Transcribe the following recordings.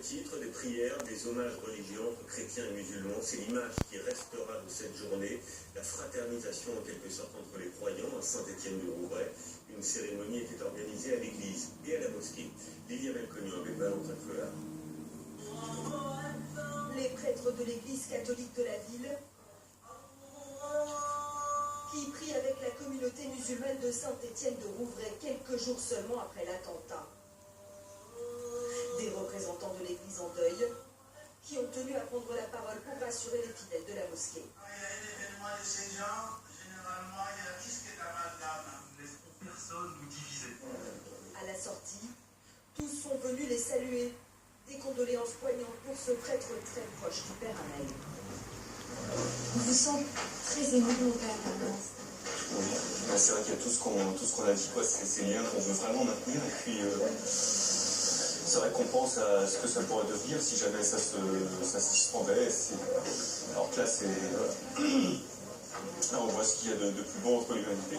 titre, des prières, des hommages religieux entre chrétiens et musulmans. C'est l'image qui restera de cette journée, la fraternisation en quelque sorte entre les croyants à Saint-Étienne-du-Rouvray. Une cérémonie était organisée à l'église et à la mosquée. Liliane Elcognon avec Valentin Collard. Les prêtres de l'église catholique de la ville qui prient avec la communauté musulmane de Saint-Étienne-de-Rouvray quelques jours seulement après l'attentat. Des représentants de l'église en deuil qui ont tenu à prendre la parole pour rassurer les fidèles de la mosquée. Quand il y a un événement de ces gens, généralement, il y a un risque d'amalgame. Laissons personne nous diviser. À la sortie, tous sont venus les saluer. Des condoléances poignantes pour ce prêtre très proche du père Hamel. On vous sent très ému, mon père. Oui, c'est vrai qu'il y a tout ce qu'on a dit, quoi, ces liens qu'on veut vraiment maintenir, et puis c'est vrai qu'on pense à ce que ça pourrait devenir si jamais ça se suspendait. Alors que là, là, on voit ce qu'il y a de plus beau entre l'humanité.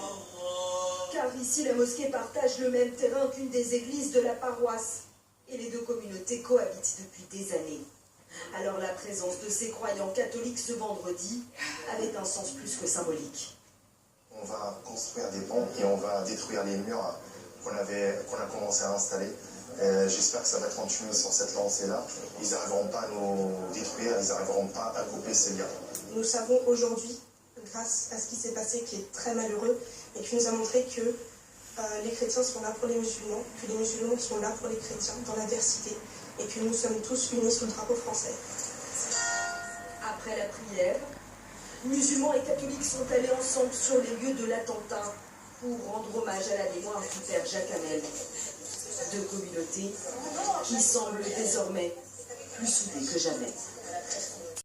Car ici, la mosquée partage le même terrain qu'une des églises de la paroisse. Et les deux communautés cohabitent depuis des années. Alors la présence de ces croyants catholiques ce vendredi avait un sens plus que symbolique. On va construire des ponts et on va détruire les murs qu'on a commencé à installer. J'espère que ça va continuer sur cette lancée-là. Ils n'arriveront pas à nous détruire, ils n'arriveront pas à couper ces liens. Nous savons aujourd'hui, grâce à ce qui s'est passé, qui est très malheureux, et qui nous a montré que les chrétiens sont là pour les musulmans, que les musulmans sont là pour les chrétiens dans l'adversité, et que nous sommes tous unis sous le drapeau français. Après la prière, musulmans et catholiques sont allés ensemble sur les lieux de l'attentat pour rendre hommage à la mémoire du père Jacques Hamel. Deux communautés qui semblent désormais plus soudées que jamais.